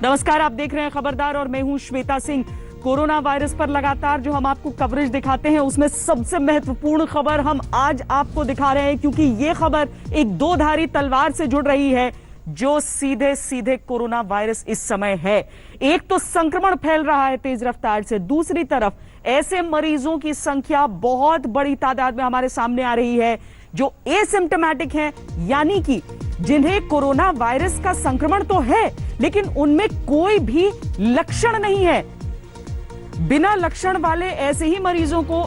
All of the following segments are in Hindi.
नमस्कार, आप देख रहे हैं खबरदार और मैं हूं श्वेता सिंह। कोरोना वायरस पर लगातार जो हम आपको कवरेज दिखाते हैं उसमें सबसे महत्वपूर्ण खबर हम आज आपको दिखा रहे हैं, क्योंकि ये खबर एक दो धारी तलवार से जुड़ रही है जो सीधे सीधे कोरोना वायरस इस समय है। एक तो संक्रमण फैल रहा है तेज रफ्तार से, दूसरी तरफ ऐसे मरीजों की संख्या बहुत बड़ी तादाद में हमारे सामने आ रही है जो एसिम्प्टोमेटिक हैं, यानी कि जिन्हें कोरोना वायरस का संक्रमण तो है लेकिन उनमें कोई भी लक्षण नहीं है। बिना लक्षण वाले ऐसे ही मरीजों को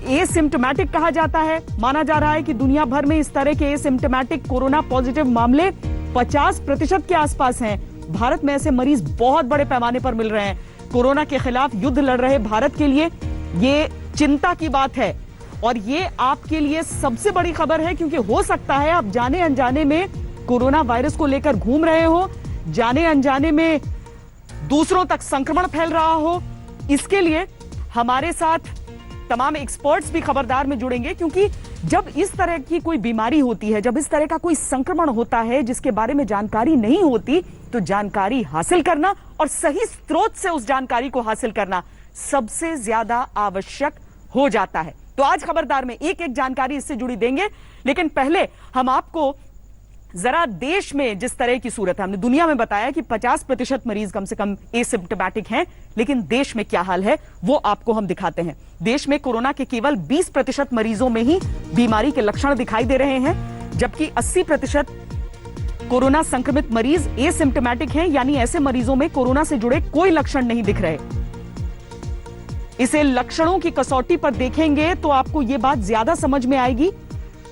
एसिम्प्टोमेटिक कहा जाता है। माना जा रहा है कि दुनिया भर में इस तरह के एसिम्प्टोमेटिक कोरोना पॉजिटिव मामले 50% के आसपास हैं। भारत में ऐसे मरीज बहुत बड़े पैमाने पर मिल रहे हैं। कोरोना के खिलाफ युद्ध लड़ रहे भारत के लिए ये चिंता की बात है और ये आपके लिए सबसे बड़ी खबर है, क्योंकि हो सकता है आप जाने अनजाने में कोरोना वायरस को लेकर घूम रहे हो, जाने अनजाने में दूसरों तक संक्रमण फैल रहा हो। इसके लिए हमारे साथ तमाम एक्सपर्ट्स भी खबरदार में जुड़ेंगे, क्योंकि जब इस तरह की कोई बीमारी होती है, जब इस तरह का कोई संक्रमण होता है जिसके बारे में जानकारी नहीं होती, तो जानकारी हासिल करना और सही स्रोत से उस जानकारी को हासिल करना सबसे ज्यादा आवश्यक हो जाता है। तो आज खबरदार में एक एक जानकारी इससे जुड़ी देंगे, लेकिन पहले हम आपको जरा देश में जिस तरह की सूरत है, हमने दुनिया में बताया कि 50% मरीज कम से कम एसिम्प्टोमेटिक हैं, लेकिन देश में क्या हाल है वो आपको हम दिखाते हैं। देश में कोरोना के केवल 20% मरीजों में ही बीमारी के लक्षण दिखाई दे रहे हैं, जबकि 80% कोरोना संक्रमित मरीज एसिम्प्टोमेटिक हैं, यानी ऐसे मरीजों में कोरोना से जुड़े कोई लक्षण नहीं दिख रहे। इसे लक्षणों की कसौटी पर देखेंगे तो आपको यह बात ज्यादा समझ में आएगी।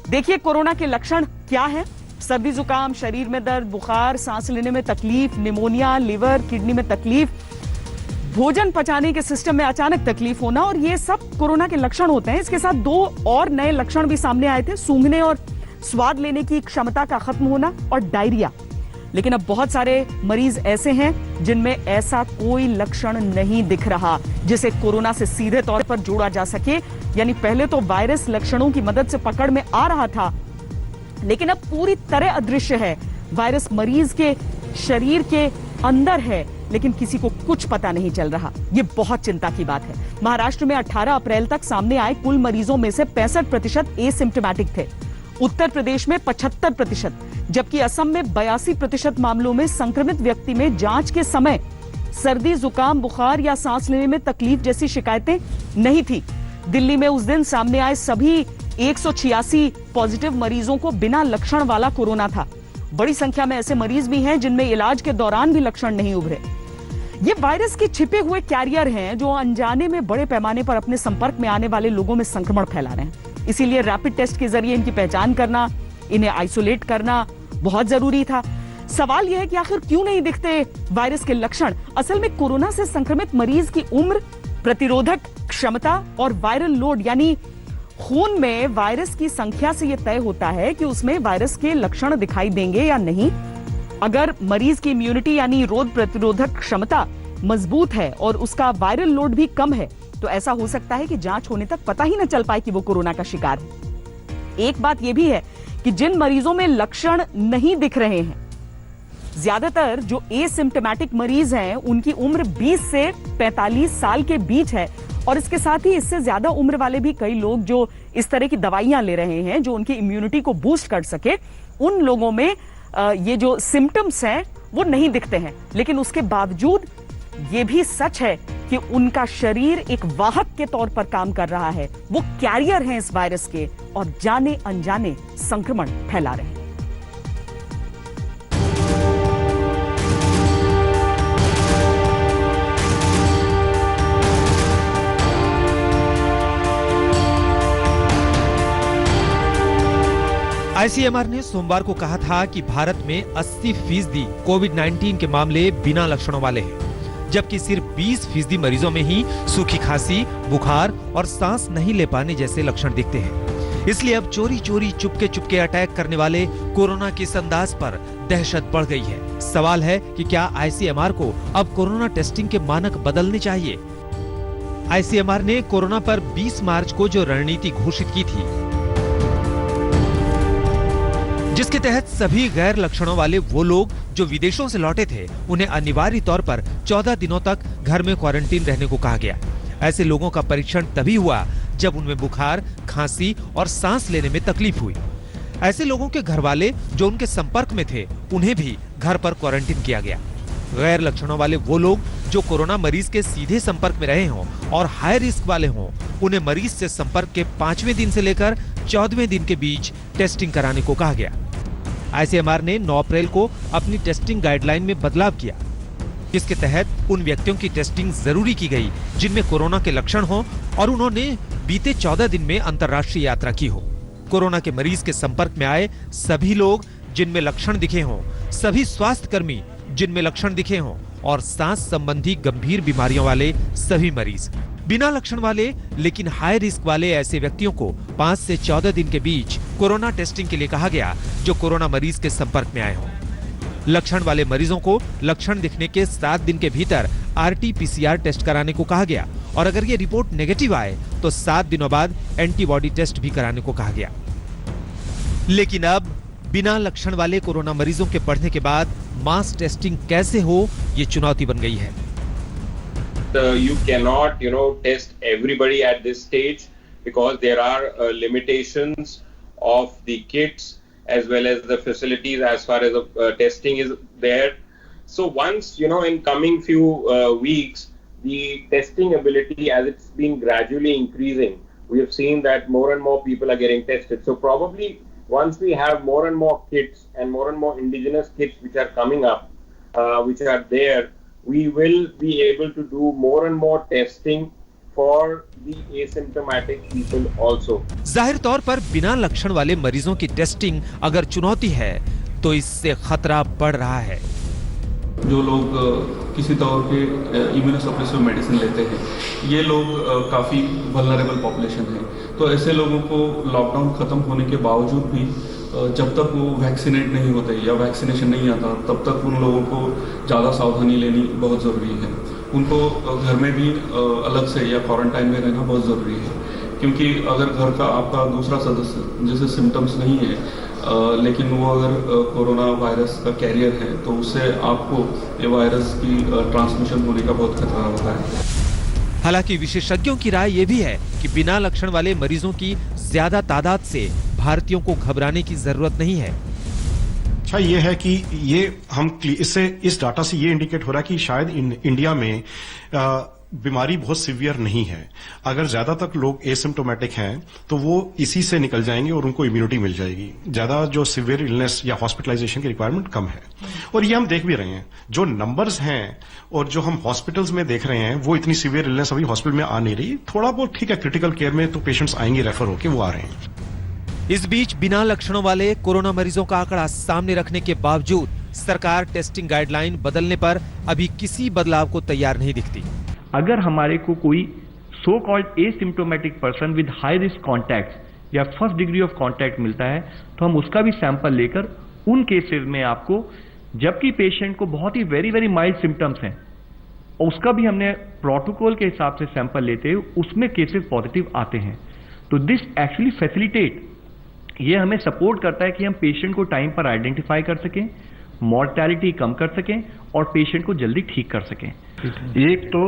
देखिए कोरोना के लक्षण क्या है। सर्दी जुकाम, शरीर में दर्द, बुखार, सांस लेने में तकलीफ, निमोनिया, लिवर, किडनी में तकलीफ, भोजन पचाने के सिस्टम में अचानक तकलीफ होना, और ये सब कोरोना के लक्षण होते हैं। इसके साथ दो और नए लक्षण भी सामने आए थे, सूंघने और स्वाद लेने की क्षमता का खत्म होना और डायरिया। लेकिन अब बहुत सारे मरीज ऐसे हैं जिनमें ऐसा कोई लक्षण नहीं दिख रहा जिसे कोरोना से सीधे तौर पर जोड़ा जा सके। यानी पहले तो वायरस लक्षणों की मदद से पकड़ में आ रहा था, लेकिन अब पूरी तरह अदृश्य है। वायरस मरीज के शरीर के अंदर है, लेकिन किसी को कुछ पता नहीं चल रहा। यह बहुत चिंता की बात है। महाराष्ट्र में 18 अप्रैल तक सामने आए कुल मरीजों में से 65% एसिम्प्टोमेटिक थे। उत्तर प्रदेश में 75%, जबकि असम में 82% मामलों में संक्रमित व्यक्ति में जांच के समय सर्दी, जुकाम, बुखार या सांस लेने में तकलीफ जैसी शिकायतें नहीं थी। दिल्ली में उस दिन सामने आए सभी 186 पॉजिटिव मरीजों को बिना लक्षण वाला कोरोना था। बड़ी संख्या में ऐसे मरीज भी हैं जिनमें इलाज के दौरान भी लक्षण नहीं उभरे। ये वायरस के छिपे हुए कैरियर हैं जो अनजाने में बड़े पैमाने पर अपने संपर्क में आने वाले लोगों में संक्रमण फैला रहे हैं। इसीलिए रैपिड टेस्ट के जरिए इनकी पहचान करना, इन्हें आइसोलेट करना बहुत जरूरी था। सवाल यह है कि आखिर क्यों नहीं दिखते वायरस के लक्षण। असल में कोरोना से संक्रमित मरीज की उम्र, प्रतिरोधक क्षमता और वायरल लोड यानी खून में वायरस की संख्या से यह तय होता है कि उसमें वायरस के लक्षण दिखाई देंगे या नहीं। अगर मरीज की इम्यूनिटी यानी रोग प्रतिरोधक क्षमता मजबूत है और उसका वायरल लोड भी कम है, तो ऐसा हो सकता है कि जांच होने तक पता ही न चल पाए कि वो कोरोना का शिकार है। एक बात यह भी है कि जिन मरीजों में लक्षण नहीं दिख रहे हैं, ज्यादातर जो एसिम्प्टोमेटिक मरीज हैं उनकी उम्र 20 से 45 साल के बीच है, और इसके साथ ही इससे ज्यादा उम्र वाले भी कई लोग जो इस तरह की दवाइयां ले रहे हैं जो उनकी इम्यूनिटी को बूस्ट कर सके, उन लोगों में ये जो सिम्टम्स हैं वो नहीं दिखते हैं। लेकिन उसके बावजूद ये भी सच है कि उनका शरीर एक वाहक के तौर पर काम कर रहा है। वो कैरियर हैं इस वायरस के और जाने अनजाने संक्रमण फैला रहे हैं। आईसीएमआर ने सोमवार को कहा था कि भारत में 80% कोविड-19 के मामले बिना लक्षणों वाले हैं, जबकि सिर्फ 20% मरीजों में ही सूखी खांसी, बुखार और सांस नहीं ले पाने जैसे लक्षण दिखते हैं। इसलिए अब चोरी चोरी चुपके चुपके अटैक करने वाले कोरोना के इस अंदाज पर दहशत बढ़ गई है। सवाल है कि क्या आईसीएमआर को अब कोरोना टेस्टिंग के मानक बदलने चाहिए। आईसीएमआर ने कोरोना पर 20 मार्च को जो रणनीति घोषित की थी, जिसके तहत सभी गैर लक्षणों वाले वो लोग जो विदेशों से लौटे थे उन्हें अनिवार्य तौर पर 14 दिनों तक घर में क्वारंटीन रहने को कहा गया। ऐसे लोगों का परीक्षण तभी हुआ जब उनमें बुखार, खांसी और सांस लेने में तकलीफ हुई। ऐसे लोगों के घर वाले जो उनके संपर्क में थे उन्हें भी घर पर क्वारंटीन किया गया। गैर लक्षणों वाले वो लोग जो कोरोना मरीज के सीधे संपर्क में रहे हों और हाई रिस्क वाले हों, उन्हें मरीज से संपर्क के 5वें दिन से लेकर 14वें दिन के बीच टेस्टिंग कराने को कहा गया। आईसीएमआर ने 9 अप्रैल को अपनी टेस्टिंग गाइडलाइन में बदलाव किया, जिसके तहत उन व्यक्तियों की टेस्टिंग जरूरी की गई जिनमें कोरोना के लक्षण हों और उन्होंने बीते 14 दिन में अंतर्राष्ट्रीय यात्रा की हो। कोरोना के मरीज के संपर्क में आए सभी लोग जिनमें लक्षण दिखे हों, सभी स्वास्थ्य कर्मी जिनमें लक्षण दिखे हों और सांस संबंधी गंभीर बीमारियों वाले सभी मरीज, बिना लक्षण वाले लेकिन हाई रिस्क वाले ऐसे व्यक्तियों को 5 से 14 दिन के बीच कोरोना टेस्टिंग के लिए कहा गया जो कोरोना मरीज के संपर्क में आए हों। लक्षण वाले मरीजों को लक्षण दिखने के 7 दिन के भीतर RT-PCR टेस्ट कराने को कहा गया और अगर ये रिपोर्ट नेगेटिव आए तो 7 दिनों बाद एंटीबॉडी टेस्ट भी कराने को कहा गया। लेकिन अब बिना लक्षण वाले कोरोना मरीजों के बढ़ने के बाद मास टेस्टिंग कैसे हो, ये चुनौती बन गई है। You cannot, test everybody at this stage because there are limitations of the kits as well as the facilities as far as testing is there. So once, in coming few weeks, the testing ability as it's been gradually increasing, we have seen that more and more people are getting tested. So probably once we have more and more kits and more indigenous kits which are coming up, which are there, we will be able to do more and more testing for the asymptomatic people also. जाहिर तौर पर बिना लक्षण वाले मरीजों की टेस्टिंग अगर चुनौती है तो इससे खतरा बढ़ रहा है। जो लोग किसी तौर पे इम्यूनोसप्रेसिव मेडिसिन लेते हैं, ये लोग काफ़ी वल्नरेबल पॉपुलेशन है, तो ऐसे लोगों को लॉकडाउन ख़त्म होने के बावजूद भी जब तक वो वैक्सीनेट नहीं होते या वैक्सीनेशन नहीं आता तब तक उन लोगों को ज़्यादा सावधानी लेनी बहुत ज़रूरी है। उनको घर में भी अलग से या क्वारंटाइन में रहना बहुत ज़रूरी है, क्योंकि अगर घर का आपका दूसरा सदस्य जिसे सिम्टम्स नहीं है लेकिन वो अगर कोरोना वायरस का कैरियर है तो उससे आपको ये वायरस की ट्रांसमिशन होने का बहुत खतरा होता है। हालांकि विशेषज्ञों की राय ये भी है कि बिना लक्षण वाले मरीजों की ज्यादा तादाद से भारतीयों को घबराने की जरूरत नहीं है। अच्छा ये है कि ये हम इससे इस डाटा से ये इंडिकेट हो रहा है कि शायद इंडिया में बीमारी बहुत सीवियर नहीं है। अगर ज्यादा तक लोग एसिम्प्टोमेटिक हैं तो वो इसी से निकल जाएंगे और उनको इम्यूनिटी मिल जाएगी। ज्यादा जो सीवियर इलनेस या हॉस्पिटलाइजेशन की रिक्वायरमेंट कम है और ये हम देख भी रहे हैं। जो नंबर्स हैं और जो हम हॉस्पिटल्स में देख रहे हैं वो इतनी सीवियर इलनेस अभी हॉस्पिटल में आ नहीं रही। थोड़ा बहुत ठीक है, क्रिटिकल केयर में तो पेशेंट्स आएंगे रेफर होके, वो आ रहे हैं। इस बीच बिना लक्षणों वाले कोरोना मरीजों का आंकड़ा सामने रखने के बावजूद सरकार टेस्टिंग गाइडलाइन बदलने पर अभी किसी बदलाव को तैयार नहीं दिखती। अगर हमारे को कोई so called asymptomatic person with high risk contact या फर्स्ट डिग्री ऑफ कॉन्टैक्ट मिलता है तो हम उसका भी सैंपल लेकर उन केसेस में आपको, जबकि पेशेंट को बहुत ही वेरी माइल्ड सिम्टम्स हैं, उसका भी हमने प्रोटोकॉल के हिसाब से सैंपल लेते हुए उसमें केसेस पॉजिटिव आते हैं। तो दिस एक्चुअली फैसिलिटेट, ये हमें सपोर्ट करता है कि हम पेशेंट को टाइम पर आइडेंटिफाई कर सकें, मॉर्टेलिटी कम कर सकें और पेशेंट को जल्दी ठीक कर सकें। एक तो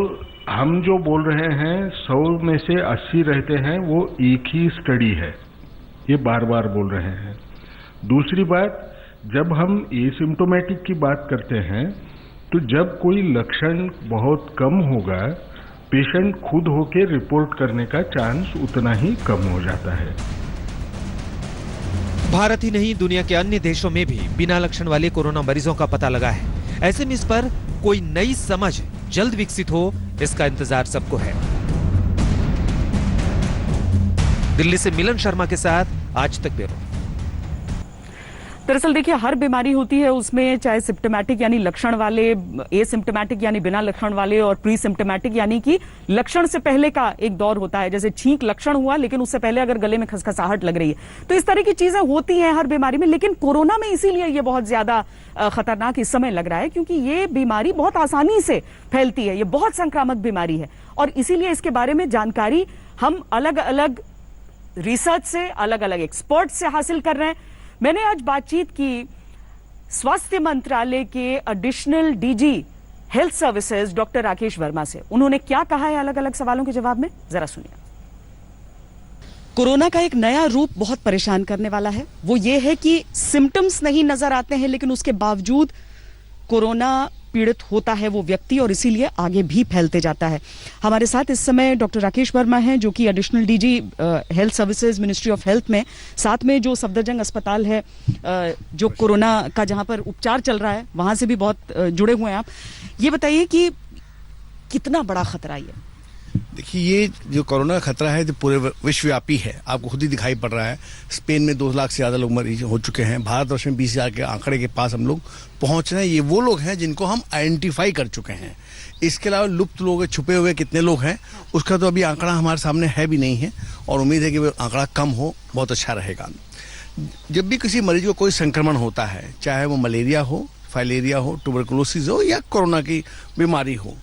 हम जो बोल रहे हैं 100 में से 80 रहते हैं, वो एक ही स्टडी है, ये बार बार बोल रहे हैं। दूसरी बात, जब हम एसिम्प्टोमेटिक की बात करते हैं तो जब कोई लक्षण बहुत कम होगा, पेशेंट खुद होके रिपोर्ट करने का चांस उतना ही कम हो जाता है। भारत ही नहीं, दुनिया के अन्य देशों में भी बिना लक्षण वाले कोरोना मरीजों का पता लगा है। ऐसे में इस पर कोई नई समझ जल्द विकसित हो, इसका इंतजार सबको है। दिल्ली से मिलन शर्मा के साथ आज तक ब्यूरो। दरअसल देखिए, हर बीमारी होती है, उसमें चाहे सिम्प्टोमेटिक यानी लक्षण वाले, एसिम्प्टोमेटिक यानी बिना लक्षण वाले और प्री सिम्प्टोमेटिक यानी कि लक्षण से पहले का एक दौर होता है। जैसे छींक लक्षण हुआ लेकिन उससे पहले अगर गले में खसखसाहट लग रही है, तो इस तरह की चीजें होती हैं हर बीमारी में। लेकिन कोरोना में इसीलिए ये बहुत ज्यादा खतरनाक इस समय लग रहा है क्योंकि ये बीमारी बहुत आसानी से फैलती है, ये बहुत संक्रामक बीमारी है और इसीलिए इसके बारे में जानकारी हम अलग अलग रिसर्च से, अलग अलग एक्सपर्ट से हासिल कर रहे हैं। मैंने आज बातचीत की स्वास्थ्य मंत्रालय के additional DG health services doctor Rakesh Verma से। उन्होंने क्या कहा है अलग अलग सवालों के जवाब में, जरा सुनिए। कोरोना का एक नया रूप बहुत परेशान करने वाला है। वो ये है कि सिम्टम्स नहीं नजर आते हैं, लेकिन उसके बावजूद कोरोना पीड़ित होता है वो व्यक्ति, और इसीलिए आगे भी फैलते जाता है। हमारे साथ इस समय डॉक्टर राकेश वर्मा हैं, जो कि additional DG health services, ministry of health में, साथ में जो सफदरजंग अस्पताल है जो कोरोना का जहां पर उपचार चल रहा है, वहां से भी बहुत जुड़े हुए हैं आप। ये बताइए कि कितना बड़ा खतरा है? देखिए, ये जो कोरोना का खतरा है जो पूरे विश्वव्यापी है, आपको खुद ही दिखाई पड़ रहा है। स्पेन में 2 लाख से ज्यादा लोग मरीज हो चुके हैं। भारतवर्ष में 20,000 के आंकड़े के पास हम लोग पहुंच रहे हैं। ये वो लोग हैं जिनको हम आइडेंटिफाई कर चुके हैं। इसके अलावा लुप्त लोग, छुपे हुए कितने लोग हैं, उसका तो अभी आंकड़ा हमारे सामने है भी नहीं है, और उम्मीद है कि वो आंकड़ा कम हो, बहुत अच्छा रहेगा। जब भी किसी मरीज को कोई संक्रमण होता है, चाहे वो मलेरिया हो, फाइलेरिया हो, ट्यूबरकुलोसिस हो या कोरोना की बीमारी हो,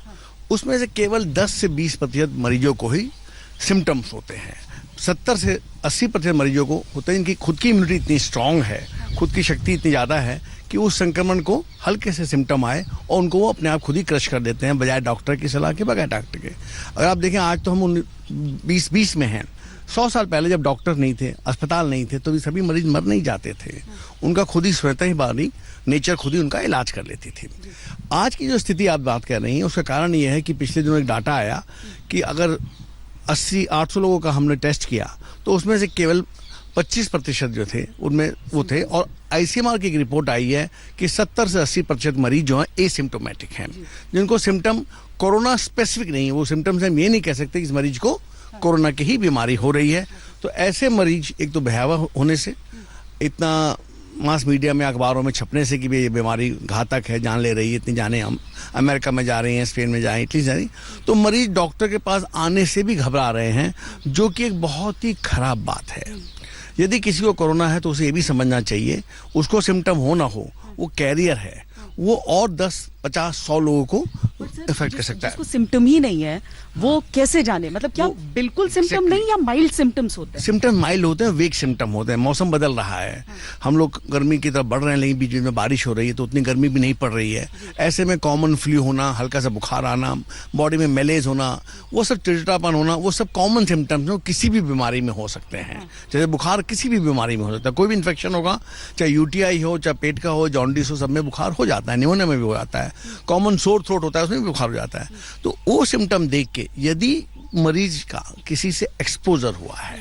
उसमें से केवल 10 से 20% मरीजों को ही सिम्टम्स होते हैं। 70 से 80% मरीजों को होते हैं। इनकी खुद की इम्यूनिटी इतनी स्ट्रांग है, खुद की शक्ति इतनी ज़्यादा है कि उस संक्रमण को हल्के से सिम्टम आए और उनको वो अपने आप खुद ही क्रश कर देते हैं, बजाय डॉक्टर की सलाह के, बगैर डॉक्टर के। अगर आप देखें, आज तो हम 2020 में हैं। 100 साल पहले जब डॉक्टर नहीं थे, अस्पताल नहीं थे, तो भी सभी मरीज मर नहीं जाते थे। उनका खुद ही स्वतः ही बारी नेचर खुद ही उनका इलाज कर लेती थी। आज की जो स्थिति आप बात कर रही हैं, उसका कारण ये है कि पिछले दिनों एक डाटा आया कि अगर 80-800 लोगों का हमने टेस्ट किया, तो उसमें से केवल 25% जो थे उनमें वो थे। और ICMR की एक रिपोर्ट आई है कि 70 से 80% मरीज जो हैं एसिम्प्टोमेटिक हैं, जिनको सिम्टम कोरोना स्पेसिफिक नहीं है। वो सिम्टम्स हम ये नहीं कह सकते कि इस मरीज को कोरोना की ही बीमारी हो रही है। तो ऐसे मरीज एक तो भयावह होने से, इतना मास मीडिया में, अखबारों में छपने से कि ये बीमारी घातक है, जान ले रही है, इतनी जाने हम अमेरिका में जा रही हैं, स्पेन में जा रही हैं, इटली जा रही, तो मरीज डॉक्टर के पास आने से भी घबरा रहे हैं, जो कि एक बहुत ही खराब बात है। यदि किसी को कोरोना है तो उसे ये भी समझना चाहिए, उसको सिम्टम हो ना हो, वो कैरियर है, वो और 10, 50, 100 लोगों को इफेक्ट कर सकता है। जिसको सिम्टम ही नहीं है वो कैसे जाने? मतलब क्या बिल्कुल सिम्टम नहीं, या माइल्ड सिम्टम्स होते हैं? सिम्टम माइल्ड होते हैं, वीक सिम्टम होते हैं। मौसम बदल रहा है, हम लोग गर्मी की तरफ बढ़ रहे हैं, लेकिन बीच में बारिश हो रही है तो उतनी गर्मी भी नहीं पड़ रही है। ऐसे में कॉमन फ्लू होना, हल्का सा बुखार आना, बॉडी में मैलेज होना, वो सब चिड़चिड़ापन होना, वो सब कॉमन सिम्टम्स हैं, किसी भी बीमारी में हो सकते हैं। जैसे बुखार किसी भी बीमारी में हो सकता है, कोई भी इन्फेक्शन होगा, चाहे UTI हो, चाहे पेट का हो, जॉन्डिस हो, सब में बुखार हो जाता है। निमोनिया में भी हो जाता है। कॉमन सोर थ्रोट होता है, उसमें भी बुखार हो जाता है। तो वो सिम्टम देख के यदि मरीज का किसी से एक्सपोजर हुआ है,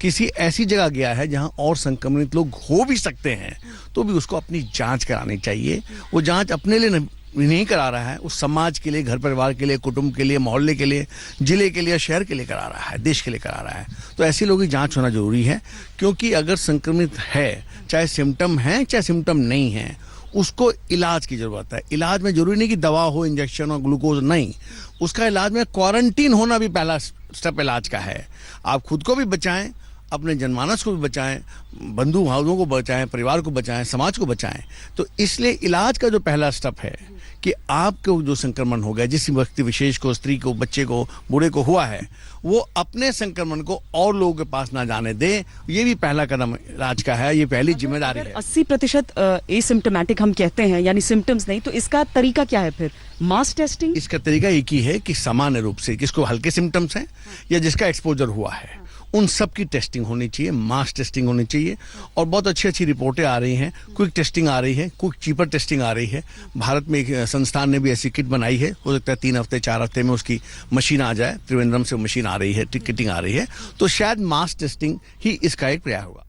किसी ऐसी जगह गया है जहां और संक्रमित लोग हो भी सकते हैं, तो भी उसको अपनी जांच करानी चाहिए। वो जांच अपने लिए नहीं करा रहा है, उस समाज के लिए, घर परिवार के लिए, कुटुंब के लिए, मोहल्ले के लिए, जिले के लिए, शहर के लिए करा रहा है, देश के लिए करा रहा है। तो ऐसे लोगों की जांच होना जरूरी है, क्योंकि अगर संक्रमित है, चाहे सिम्टम है चाहे सिम्टम नहीं है, उसको इलाज की जरूरत है। इलाज में जरूरी नहीं कि दवा हो, इंजेक्शन और ग्लूकोज, नहीं। उसका इलाज में क्वारंटीन होना भी पहला स्टेप इलाज का है। आप खुद को भी बचाएं, अपने जनमानस को भी बचाएं, बंधु भाइयों को बचाएं, परिवार को बचाएं, समाज को बचाएं। तो इसलिए इलाज का जो पहला स्टेप है कि आपको जो संक्रमण हो गया, जिस व्यक्ति विशेष को, स्त्री को, बच्चे को, बूढ़े को हुआ है, वो अपने संक्रमण को और लोगों के पास ना जाने दे। ये भी पहला कदम इलाज का है, ये पहली जिम्मेदारी है। 80% एसिम्प्टोमेटिक हम कहते हैं, यानी सिम्टम्स नहीं, तो इसका तरीका क्या है फिर? Mass testing? इसका तरीका एक ही है कि सामान्य रूप से किसको हल्के सिम्टम्स हैं या जिसका एक्सपोजर हुआ है, उन सब की टेस्टिंग होनी चाहिए, मास टेस्टिंग होनी चाहिए। और बहुत अच्छी अच्छी रिपोर्टें आ रही हैं, क्विक टेस्टिंग आ रही है, क्विक चीपर टेस्टिंग आ रही है। भारत में एक संस्थान ने भी ऐसी किट बनाई है, हो सकता है 3 हफ्ते 4 हफ्ते में उसकी मशीन आ जाए। त्रिवेंद्रम से मशीन आ रही है, किटिंग आ रही है, तो शायद मास टेस्टिंग ही इसका एक प्रयास होगा।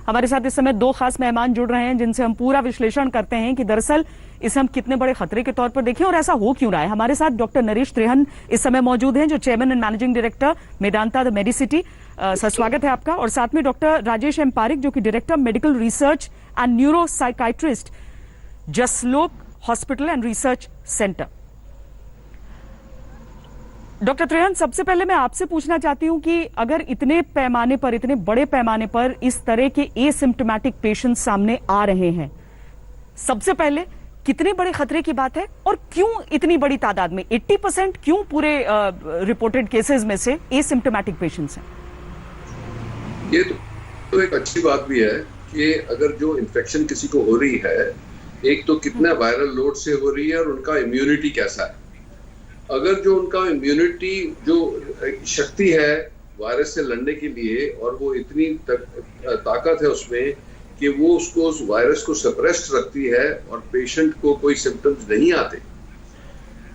हमारे साथ इस समय 2 खास मेहमान जुड़ रहे हैं, जिनसे हम पूरा विश्लेषण करते हैं कि दरअसल इसे हम कितने बड़े खतरे के तौर पर देखें और ऐसा हो क्यों रहा है। हमारे साथ डॉक्टर नरेश त्रेहन इस समय मौजूद हैं, जो chairman and managing director Medanta the Medicity. Sir, स्वागत है आपका। और साथ में डॉक्टर राजेश एम पारिक, जो कि director medical research and neuro psychiatrist, Jaslok hospital and research centre. Doctor Trehan, सबसे पहले मैं आपसे पूछना चाहती हूं कि अगर इतने पैमाने पर, इतने बड़े पैमाने पर इस तरह के एसिम्प्टोमेटिक पेशेंट सामने आ रहे हैं, सबसे पहले कितने बड़े खतरे की बात है और क्यों इतनी बड़ी तादाद में 80% क्यों पूरे रिपोर्टेड केसेस में से एसिम्प्टोमेटिक पेशेंट्स हैं? ये तो एक अच्छी बात भी है कि अगर जो इन्फेक्शन किसी को हो रही है, एक तो कितना वायरल लोड से हो रही है और उनका इम्यूनिटी कैसा है। अगर जो उनका इम्यूनिटी जो शक्ति है वायरस से लड़ने के लिए और वो इतनी ताकत है उसमें कि वो उसको उस वायरस को सप्रेस्ड रखती है और पेशेंट को कोई सिम्टम्स नहीं आते,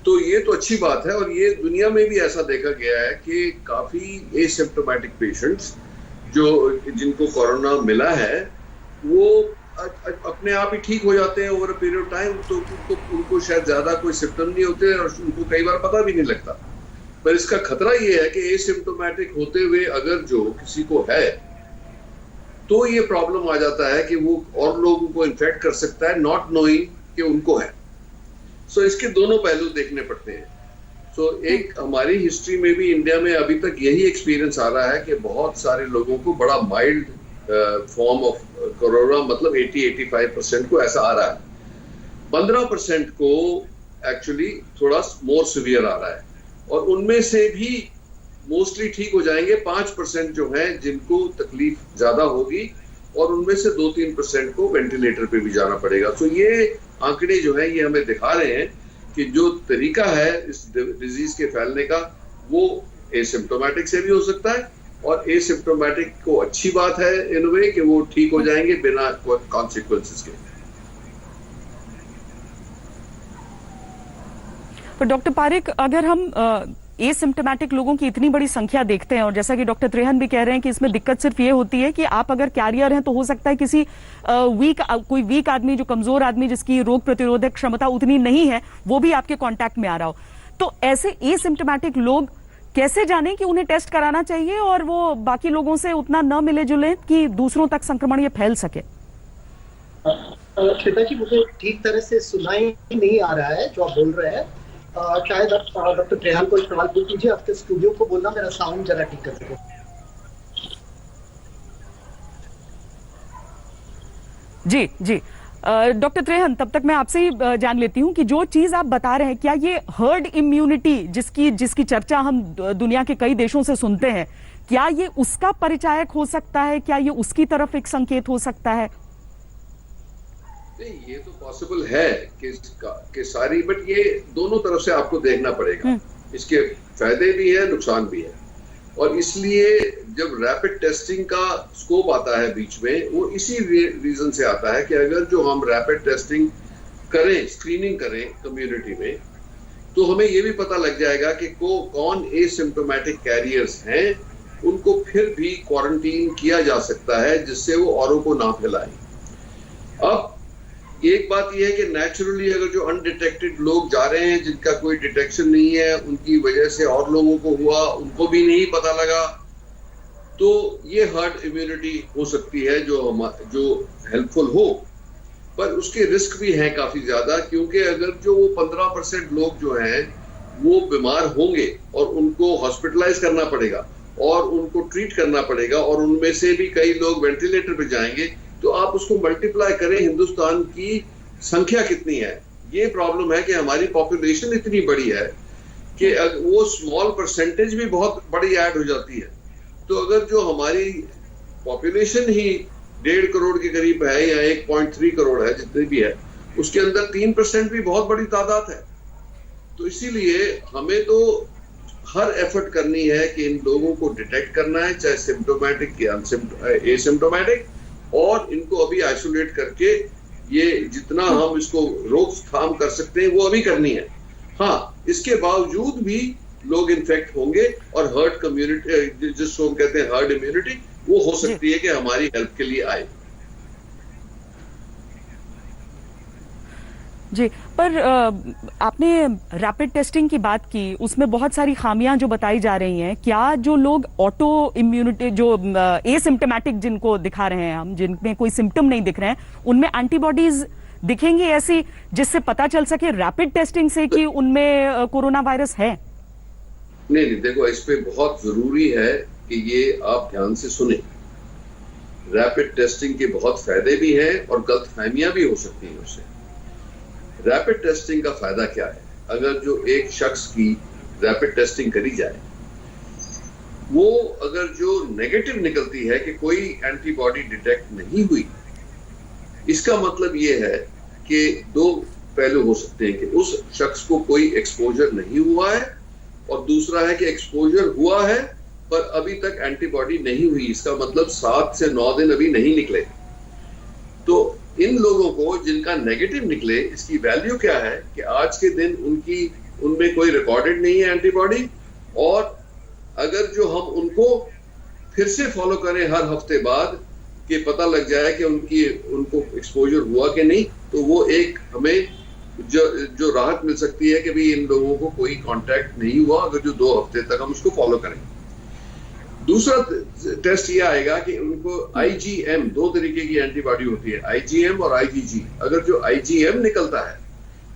तो ये तो अच्छी बात है। और ये दुनिया में भी ऐसा देखा गया है कि काफी एसिम्प्टोमेटिक पेशेंट्स जो जिनको कोरोना मिला है वो अपने आप ही ठीक हो जाते हैं over a period of time. तो उनको शायद ज्यादा कोई सिम्टम नहीं होते और उनको कई बार पता भी नहीं लगता। पर इसका खतरा ये है कि एसिम्प्टोमेटिक होते हुए अगर जो किसी को है तो ये प्रॉब्लम आ जाता है कि वो और लोगों को इन्फेक्ट कर सकता है नॉट नोइंग कि उनको है। सो इसके दोनों पहलू देखने पड़ते हैं। सो एक हमारी हिस्ट्री में भी इंडिया में अभी तक यही एक्सपीरियंस आ रहा है कि बहुत सारे लोगों को बड़ा माइल्ड फॉर्म ऑफ कोरोना मतलब 80-85% को ऐसा आ रहा है। 15% को एक्चुअली थोड़ा मोर सिवियर आ रहा है और उनमें से भी मोस्टली ठीक हो जाएंगे। 5% जो हैं जिनको तकलीफ ज्यादा होगी और उनमें से 2-3% को वेंटिलेटर पे भी जाना पड़ेगा। तो ये आंकड़े जो है ये हमें दिखा रहे हैं कि जो तरीका है इस डिजीज के फैलने का वो एसिम्प्टोमेटिक से भी हो सकता है और एसिम्प्टोमेटिक को अच्छी बात है इन वे कि वो ठीक हो जाएंगे बिना कॉन्सिक्वेंसेस के। पर डॉक्टर पारेख, अगर हम एसिम्प्टोमेटिक लोगों की इतनी बड़ी संख्या देखते हैं और जैसा कि डॉक्टर त्रेहन भी कह रहे हैं कि इसमें दिक्कत सिर्फ ये होती है कि आप अगर कैरियर हैं तो हो सकता है किसी कोई वीक आदमी, जो कमजोर आदमी जिसकी रोग प्रतिरोधक क्षमता उतनी नहीं है, वो भी आपके कांटेक्ट में आ रहा हो। तो ऐसे एसिम्प्टोमेटिक लोग कैसे जाने कि उन्हें टेस्ट कराना चाहिए और वो बाकी लोगों से उतना न मिले जुले कि दूसरों तक संक्रमण ये फैल सके? श्वेता जी, मुझे ठीक तरह से सुनाई नहीं आ रहा है जो आप बोल रहे हैं। शायद आप डॉक्टर त्रेहन को एक सवाल पूछ लीजिए। आपके स्टूडियो को बोलना मेरा साउंड जरा ठीक कर सके। जी जी डॉक्टर त्रेहन, तब तक मैं आपसे ही जान लेती हूं कि जो चीज आप बता रहे हैं, क्या ये हर्ड इम्यूनिटी जिसकी चर्चा हम दुनिया के कई देशों से सुनते हैं, क्या ये उसका परिचायक हो सकता है? क्या ये उसकी तरफ एक संकेत हो सकता है? नहीं, ये तो पॉसिबल है कि सारी, बट ये दोनों तरफ से आपको देखना पड़ेगा। इसके फायदे भी है, नुकसान भी है। और इसलिए जब रैपिड टेस्टिंग का स्कोप आता है बीच में, वो इसी रीजन से आता है कि अगर जो हम रैपिड टेस्टिंग करें, स्क्रीनिंग करें कम्युनिटी में, तो हमें ये भी पता लग जाएगा कि कौन एसिम्प्टोमेटिक कैरियर्स हैं, उनको फिर भी क्वारंटीन किया जा सकता है जिससे वो औरों को ना फैलाएं। अब एक बात यह है कि नेचुरली अगर जो अनडिटेक्टेड लोग जा रहे हैं जिनका कोई डिटेक्शन नहीं है, उनकी वजह से और लोगों को हुआ, उनको भी नहीं पता लगा, तो ये हर्ड इम्यूनिटी हो सकती है जो हेल्पफुल हो। पर उसके रिस्क भी हैं काफी ज्यादा, क्योंकि अगर जो 15% लोग जो हैं वो बीमार होंगे और उनको हॉस्पिटलाइज करना पड़ेगा और उनको ट्रीट करना पड़ेगा और उनमें से भी कई लोग वेंटिलेटर पे जाएंगे, तो आप उसको मल्टीप्लाई करें, हिंदुस्तान की संख्या कितनी है। ये प्रॉब्लम है कि हमारी पॉपुलेशन इतनी बड़ी है कि वो स्मॉल परसेंटेज भी बहुत बड़ी ऐड हो जाती है। तो अगर जो हमारी पॉपुलेशन ही 1.5 करोड़ के करीब है या 1.3 करोड़ है, जितनी भी है, उसके अंदर 3% भी बहुत बड़ी तादाद है। तो इसीलिए हमें तो हर एफर्ट करनी है कि इन लोगों को डिटेक्ट करना है, चाहे सिम्प्टोमेटिक या एसिम्प्टोमेटिक, और इनको अभी आइसोलेट करके ये जितना हम इसको रोकथाम कर सकते हैं वो अभी करनी है। हाँ, इसके बावजूद भी लोग इन्फेक्ट होंगे और हर्ड कम्युनिटी, जिसको हम कहते हैं हर्ड इम्यूनिटी, वो हो सकती है कि हमारी हेल्प के लिए आए। जी, पर आपने रैपिड टेस्टिंग की बात की, उसमें बहुत सारी खामियां जो बताई जा रही हैं। क्या जो लोग ऑटो इम्यूनिटी, जो एसिम्प्टोमेटिक जिनको दिखा रहे हैं हम, जिनमें कोई सिम्टम नहीं दिख रहे हैं, उनमें एंटीबॉडीज दिखेंगी ऐसी जिससे पता चल सके रैपिड टेस्टिंग से कि उनमें कोरोना वायरस है? नहीं, देखो, इस पे बहुत जरूरी है कि ये आप ध्यान से सुने। रैपिड टेस्टिंग के बहुत फायदे भी हैं और गलतफहमियां भी हो सकती हैं उससे। रैपिड टेस्टिंग का फायदा क्या है? अगर जो एक शख्स की रैपिड टेस्टिंग करी जाए, वो अगर जो नेगेटिव निकलती है कि कोई एंटीबॉडी डिटेक्ट नहीं हुई, इसका मतलब ये है कि दो पहलू हो सकते हैं कि उस शख्स को कोई एक्सपोजर नहीं हुआ है और दूसरा है कि एक्सपोजर हुआ है पर अभी तक एंटीबॉडी नहीं हुई। इसका मतलब 7 से 9 दिन अभी नहीं निकले। तो इन लोगों को जिनका नेगेटिव निकले, इसकी वैल्यू क्या है कि आज के दिन उनमें कोई रिकॉर्डेड नहीं है एंटीबॉडी, और अगर जो हम उनको फिर से फॉलो करें हर हफ्ते बाद कि पता लग जाए कि उनको एक्सपोजर हुआ कि नहीं, तो वो एक हमें जो राहत मिल सकती है कि भाई इन लोगों को कोई कांटेक्ट नहीं हुआ, अगर जो 2 हफ्ते तक हम उसको फॉलो करें। दूसरा टेस्ट ये आएगा कि उनको IgM, 2 तरीके की एंटीबॉडी होती है, IgM और IgG। अगर जो IgM निकलता है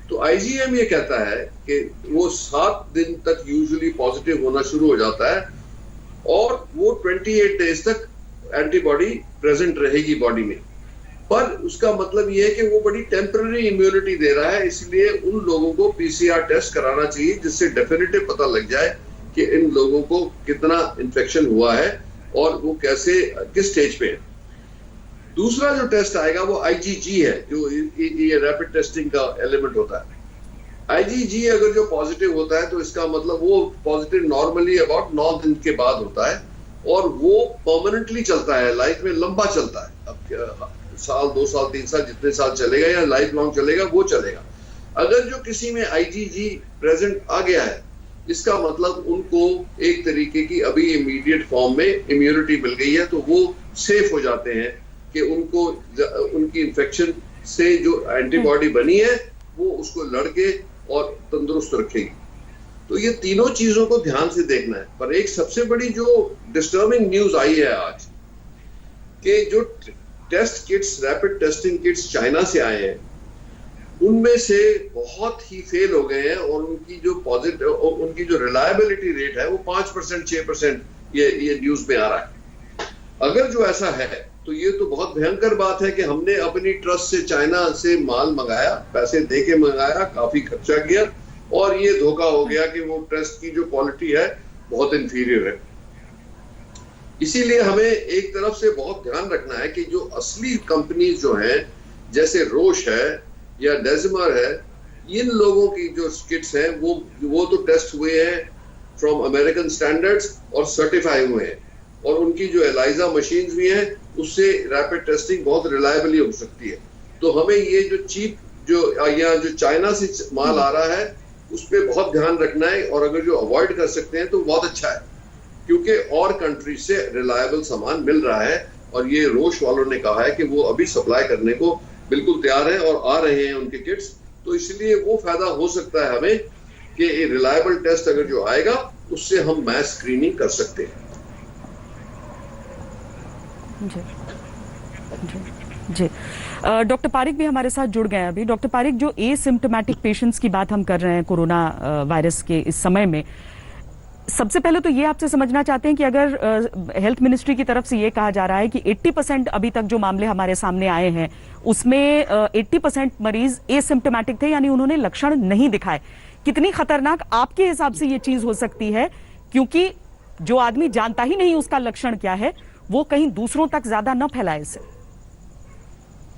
तो IgM ये कहता है कि वो 7 दिन तक यूजुअली पॉजिटिव होना शुरू हो जाता है और वो 28 डेज तक एंटीबॉडी प्रेजेंट रहेगी बॉडी में। पर उसका मतलब ये है कि वो बड़ी टेम्पररी इम्यूनिटी दे रहा है, इसलिए उन लोगों को PCR टेस्ट कराना चाहिए जिससे डेफिनेटिव पता लग जाए कि इन लोगों को कितना इन्फेक्शन हुआ है और वो किस स्टेज पे है। दूसरा जो टेस्ट आएगा वो IgG है, जो ये रैपिड टेस्टिंग का एलिमेंट होता है। IgG अगर जो पॉजिटिव होता है तो इसका मतलब वो पॉजिटिव नॉर्मली अबाउट 9 दिन के बाद होता है और वो परमानेंटली चलता है, लाइफ में लंबा चलता है। अब साल 2 साल 3 साल जितने साल चलेगा या लाइफ लॉन्ग चलेगा वो चलेगा। अगर जो किसी में IgG प्रेजेंट आ गया है, इसका मतलब उनको एक तरीके की अभी इमीडिएट फॉर्म में इम्यूनिटी मिल गई है, तो वो सेफ हो जाते हैं कि उनकी इन्फेक्शन से जो एंटीबॉडी बनी है वो उसको लड़के और तंदुरुस्त रखेगी। तो ये तीनों चीजों को ध्यान से देखना है। पर एक सबसे बड़ी जो डिस्टर्बिंग न्यूज आई है आज कि जो test kits, rapid testing kits China से आए हैं, उनमें से बहुत ही फेल हो गए हैं और उनकी जो रिलायबिलिटी रेट है वो 5% 6% ये न्यूज में आ रहा है। अगर जो ऐसा है तो ये तो बहुत भयंकर बात है कि हमने अपनी ट्रस्ट से चाइना से माल मंगाया, पैसे दे के मंगाया, काफी खर्चा किया और ये धोखा हो गया कि वो टेस्ट की जो क्वालिटी है बहुत इंफीरियर है। इसीलिए हमें एक तरफ से बहुत ध्यान रखना है कि जो असली कंपनीज जो हैं जैसे रोश है या डेजिमर है, इन लोगों की जो किट्स हैं वो तो टेस्ट हुए हैं फ्रॉम अमेरिकन स्टैंडर्ड्स और सर्टिफाई हुए हैं और उनकी जो एलाइजा मशीन्स भी हैं उससे रैपिड टेस्टिंग बहुत रिलायबली हो सकती है। तो हमें ये जो चीप जो चाइना से माल आ रहा है उस पर बहुत ध्यान रखना है और अगर जो अवॉइड कर सकते हैं तो बहुत अच्छा है, क्योंकि और कंट्री से रिलायबल सामान मिल रहा है और ये रोश वालों ने कहा है कि वो अभी सप्लाई करने को बिल्कुल तैयार है और आ रहे हैं उनके किट्स। तो इसलिए वो फायदा हो सकता है हमें कि रिलायबल टेस्ट अगर जो आएगा उससे हम मैस स्क्रीनिंग कर सकते हैं। जी जी डॉक्टर पारिक भी हमारे साथ जुड़ गए हैं अभी। डॉक्टर पारिक, जो एसिम्प्टोमेटिक पेशेंट्स की बात हम कर रहे हैं कोरोना वायरस के इस समय में, सबसे पहले तो ये आपसे समझना चाहते हैं कि अगर हेल्थ मिनिस्ट्री की तरफ से ये कहा जा रहा है कि 80% अभी तक जो मामले हमारे सामने आए हैं उसमें 80% मरीज एसिम्प्टोमेटिक थे, यानी उन्होंने लक्षण नहीं दिखाए, कितनी खतरनाक आपके हिसाब से ये चीज हो सकती है? क्योंकि जो आदमी जानता ही नहीं उसका लक्षण क्या है वो कहीं दूसरों तक ज्यादा न फैलाए इसे।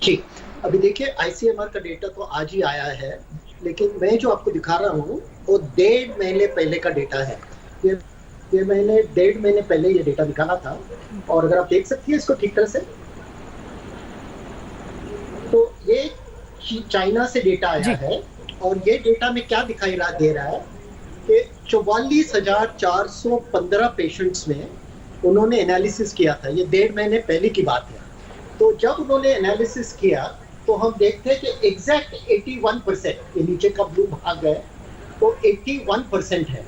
जी, अभी देखिए ICMR का डेटा तो आज ही आया है, लेकिन मैं जो आपको दिखा रहा हूँ वो 1.5 महीने पहले का डेटा है। ये मैंने 1.5 महीने पहले ये डेटा निकाला था और अगर आप देख सकती है इसको ठीक तरह से, तो ये चाइना से डेटा आया है और ये डेटा में क्या दिखाई दे रहा है कि 44,415 पेशेंट्स में उन्होंने एनालिसिस किया था। ये 1.5 महीने पहले की बात है। तो जब उन्होंने एनालिसिस किया तो हम देखते हैं कि एग्जैक्ट 81%, ये नीचे का ब्लू भाग है तो 81% है।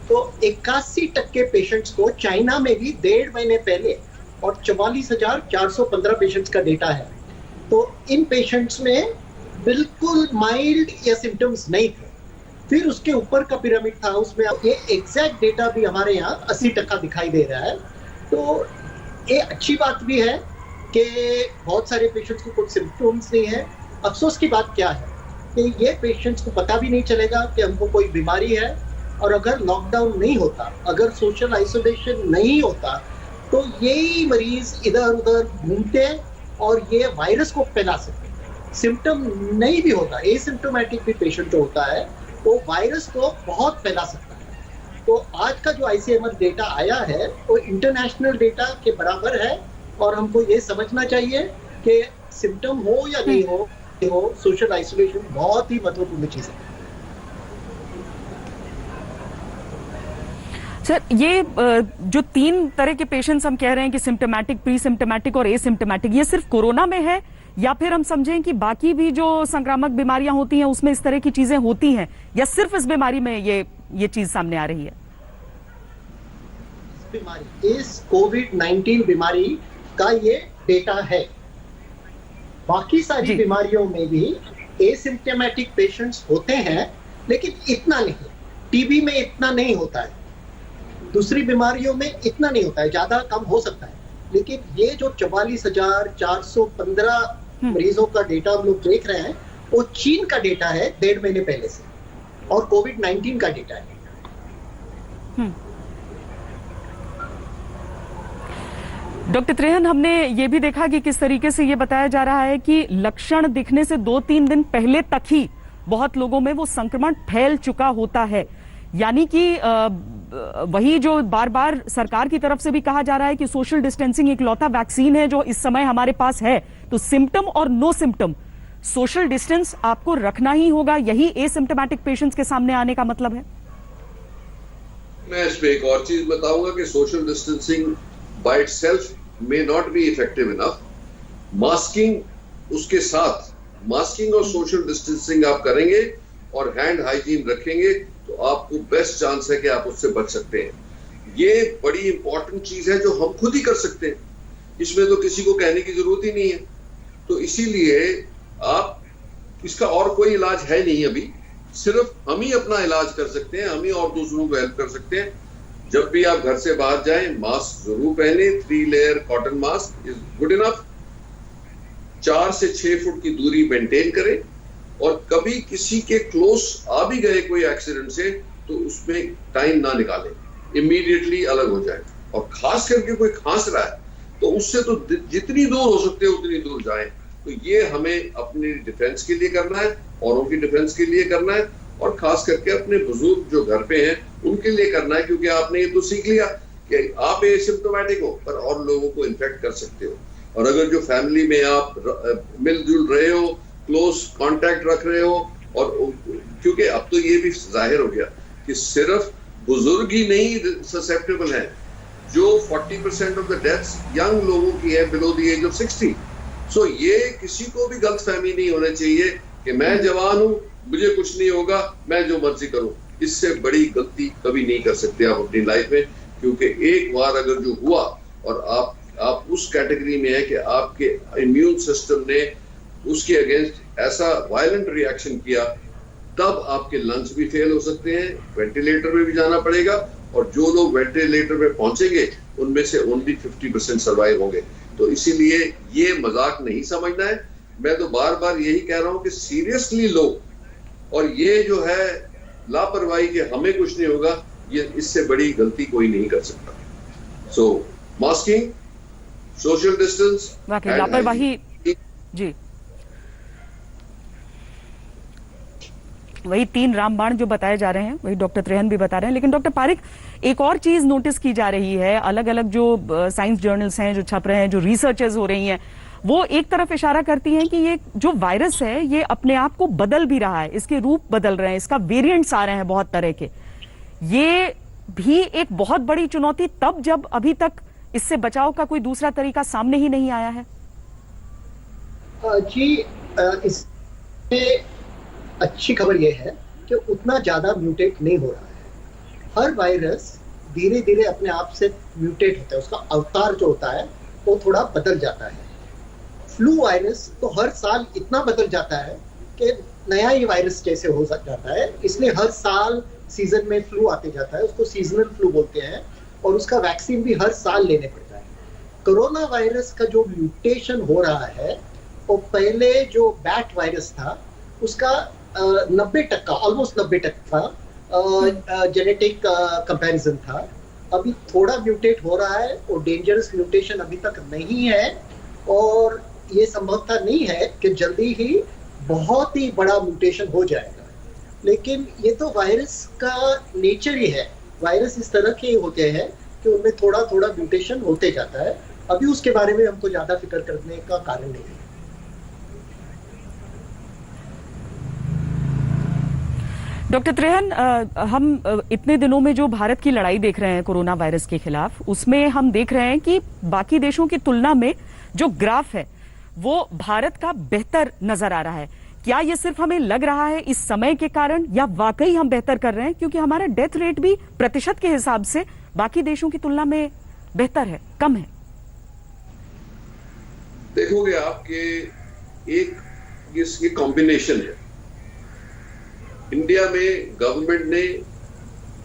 तो 81% पेशेंट्स को चाइना में भी 1.5 महीने पहले और 44,415 पेशेंट्स का डेटा है। तो इन पेशेंट्स में बिल्कुल माइल्ड या सिम्टम्स नहीं थे। फिर उसके ऊपर का पिरामिड था, उसमें ये एग्जैक्ट डेटा भी हमारे यहाँ 80% दिखाई दे रहा है। तो ये अच्छी बात भी है कि बहुत सारे पेशेंट्स को कुछ सिम्टम्स नहीं है। अफसोस की बात क्या है कि ये पेशेंट्स को पता भी नहीं चलेगा कि हमको कोई बीमारी है, और अगर लॉकडाउन नहीं होता, अगर सोशल आइसोलेशन नहीं होता, तो यही मरीज इधर उधर घूमते और ये वायरस को फैला सकते। सिम्टम नहीं भी होता, एसिम्टोमेटिक भी पेशेंट जो होता है वो वायरस को बहुत फैला सकता है। तो आज का जो आईसीएमआर डेटा आया है वो इंटरनेशनल डेटा के बराबर है और हमको ये समझना चाहिए कि सिम्टम हो या नहीं हो सोशल आइसोलेशन बहुत ही महत्वपूर्ण चीज है। सर, ये जो 3 तरह के पेशेंट्स हम कह रहे हैं कि सिम्टोमेटिक, प्री सिम्टोमेटिक और एसिम्टोमेटिक, ये सिर्फ कोरोना में है या फिर हम समझें कि बाकी भी जो संक्रामक बीमारियां होती हैं उसमें इस तरह की चीजें होती हैं, या सिर्फ इस बीमारी में ये चीज सामने आ रही है? इस कोविड-19 बीमारी का ये डेटा है। बाकी सारी बीमारियों में भी एसिम्टोमेटिक पेशेंट्स होते हैं, लेकिन इतना नहीं। टीबी में इतना नहीं होता है, दूसरी बीमारियों में इतना नहीं होता है, ज्यादा कम हो सकता है। लेकिन ये जो 44,415 मरीजों का डेटा हम लोग देख रहे हैं वो चीन का डेटा है 1.5 महीने पहले से, और कोविड-19 का डेटा है। डॉक्टर त्रेहन, हमने ये भी देखा कि किस तरीके से ये बताया जा रहा है कि लक्षण दिखने से 2-3 दिन पहले तक ही बहुत लोगों में वो संक्रमण फैल चुका होता है। यानी कि वही जो बार बार सरकार की तरफ से भी कहा जा रहा है कि सोशल डिस्टेंसिंग इकलौता वैक्सीन है जो इस समय हमारे पास है, तो सिम्टम और नो सिम्टम सोशल डिस्टेंस आपको रखना ही होगा, यही एसिम्टोमेटिक पेशेंट्स के सामने आने का मतलब है। मैं इस पे एक और चीज बताऊंगा कि social distancing by itself may not be effective enough. Masking उसके साथ, मास्किंग और सोशल डिस्टेंसिंग आप करेंगे और हैंड हाइजीन रखेंगे तो आपको बेस्ट चांस है कि आप उससे बच सकते हैं। ये बड़ी इंपॉर्टेंट चीज है जो हम खुद ही कर सकते हैं, इसमें तो किसी को कहने की जरूरत ही नहीं है। तो इसीलिए आप, इसका और कोई इलाज है नहीं अभी, सिर्फ हम ही अपना इलाज कर सकते हैं, हम ही और दूसरों को हेल्प कर सकते हैं। जब भी आप घर से बाहर जाएं मास्क जरूर पहने, 3 layer cotton mask is good enough. 4 से 6 फुट की दूरी मेंटेन करें, और कभी किसी के क्लोज आ भी गए कोई एक्सीडेंट से तो उसमें टाइम ना निकालें, इमीडिएटली अलग हो जाए। और खास करके कोई खांस रहा है तो उससे तो जितनी दूर हो सकते हैं उतनी दूर जाएं। तो ये हमें अपनी डिफेंस के लिए करना है, औरों की डिफेंस के लिए करना है, और खास करके अपने बुजुर्ग जो घर पे हैं उनके लिए करना है, क्योंकि आपने ये तो सीख लिया कि आप एसिम्प्टोमेटिक हो पर और लोगों को इन्फेक्ट कर सकते हो। और अगर जो फैमिली में आप मिलजुल रहे हो, क्लोज कांटेक्ट रख रहे हो, और क्योंकि अब तो ये भी जाहिर हो गया कि सिर्फ बुजुर्ग ही नहीं ससेप्टेबल है, जो 40% ऑफ द डेथ्स यंग लोगों की है बिलो द एज ऑफ 60। सो ये किसी को भी गलतफहमी नहीं होना चाहिए कि मैं जवान हूं, मुझे कुछ नहीं होगा, मैं जो मर्जी करूं। इससे बड़ी गलती कभी नहीं कर सकते आप अपनी लाइफ में, क्योंकि एक बार अगर जो हुआ और आप उस कैटेगरी में है कि आपके इम्यून सिस्टम ने उसके अगेंस्ट ऐसा वायलेंट रिएक्शन किया, तब आपके लंग्स भी फेल हो सकते हैं, वेंटिलेटर में भी जाना पड़ेगा, और जो लोग वेंटिलेटर में पहुंचेंगे उनमें से ओनली 50% सर्वाइव होंगे। तो इसीलिए ये मजाक नहीं समझना है। मैं तो बार बार यही कह रहा हूं कि सीरियसली लो, और ये जो है लापरवाही कि हमें कुछ नहीं होगा, ये इससे बड़ी गलती कोई नहीं कर सकता। सो मास्किंग, सोशल डिस्टेंस, लापरवाही जी, वही 3 रामबाण जो बताए जा रहे हैं वही डॉक्टर त्रेहन भी बता रहे हैं। लेकिन डॉक्टर पारिक, एक और चीज नोटिस की जा रही है, अलग अलग जो साइंस जर्नल्स हैं जो छप रहे हैं, जो रिसर्चेस हो रही हैं, वो एक तरफ इशारा करती हैं कि ये जो वायरस है ये अपने आप को बदल भी रहा है, इसके रूप बदल रहे हैं, इसका वेरिएंट्स आ रहे हैं बहुत तरह के। ये भी एक बहुत बड़ी चुनौती तब जब अभी तक इससे बचाव का कोई दूसरा तरीका सामने ही नहीं आया है। जी, इसमें अच्छी खबर यह है कि उतना ज्यादा म्यूटेट नहीं हो रहा है। हर वायरस धीरे धीरे अपने आप से म्यूटेट होता है, उसका अवतार जो होता है वो थोड़ा बदल जाता है। फ्लू वायरस तो हर साल इतना बदल जाता है कि नया ही वायरस जैसे हो जाता है, इसलिए हर साल सीजन में फ्लू आते जाता है, उसको सीजनल फ्लू बोलते हैं, और उसका वैक्सीन भी हर साल लेने पड़ता है। कोरोना वायरस का जो म्यूटेशन हो रहा है वो पहले जो बैट वायरस था उसका 90%, ऑलमोस्ट 90% जेनेटिक कंपैरिजन था। अभी थोड़ा म्यूटेट हो रहा है और डेंजरस म्यूटेशन अभी तक नहीं है, और ये संभवता नहीं है कि जल्दी ही बहुत ही बड़ा म्यूटेशन हो जाएगा, लेकिन ये तो वायरस का नेचर ही है। वायरस इस तरह के होते हैं कि उनमें थोड़ा थोड़ा म्यूटेशन होते जाता है। अभी उसके बारे में हमको ज्यादा फिक्र करने का कारण नहीं है। डॉक्टर त्रेहन, हम इतने दिनों में जो भारत की लड़ाई देख रहे हैं कोरोना वायरस के खिलाफ, उसमें हम देख रहे हैं कि बाकी देशों की तुलना में जो ग्राफ है वो भारत का बेहतर नजर आ रहा है। क्या ये सिर्फ हमें लग रहा है इस समय के कारण, या वाकई हम बेहतर कर रहे हैं? क्योंकि हमारा डेथ रेट भी प्रतिशत के हिसाब से बाकी देशों की तुलना में बेहतर है, कम है। देखोगे आपके ये कॉम्बिनेशन है। इंडिया में गवर्नमेंट ने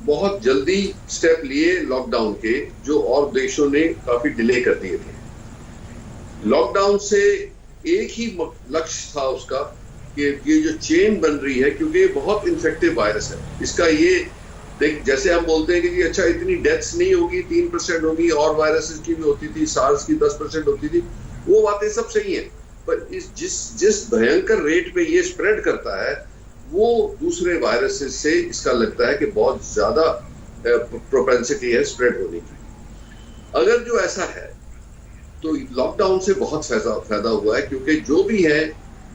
बहुत जल्दी स्टेप लिए लॉकडाउन के, जो और देशों ने काफी डिले कर दिए थे। लॉकडाउन से एक ही लक्ष्य था उसका कि ये जो चेन बन रही है, क्योंकि ये बहुत इन्फेक्टिव वायरस है, इसका ये देख, जैसे हम बोलते हैं कि अच्छा इतनी डेथ्स नहीं होगी, 3% होगी, और वायरसेस की भी होती थी, सार्स की 10% होती थी, वो बातें सब सही है, पर जिस भयंकर रेट पे ये स्प्रेड करता है, वो दूसरे वायरसेस से इसका लगता है कि बहुत ज्यादा प्रोपेंसिटी है स्प्रेड होने की। अगर जो ऐसा है तो लॉकडाउन से बहुत फायदा हुआ है, क्योंकि जो भी है,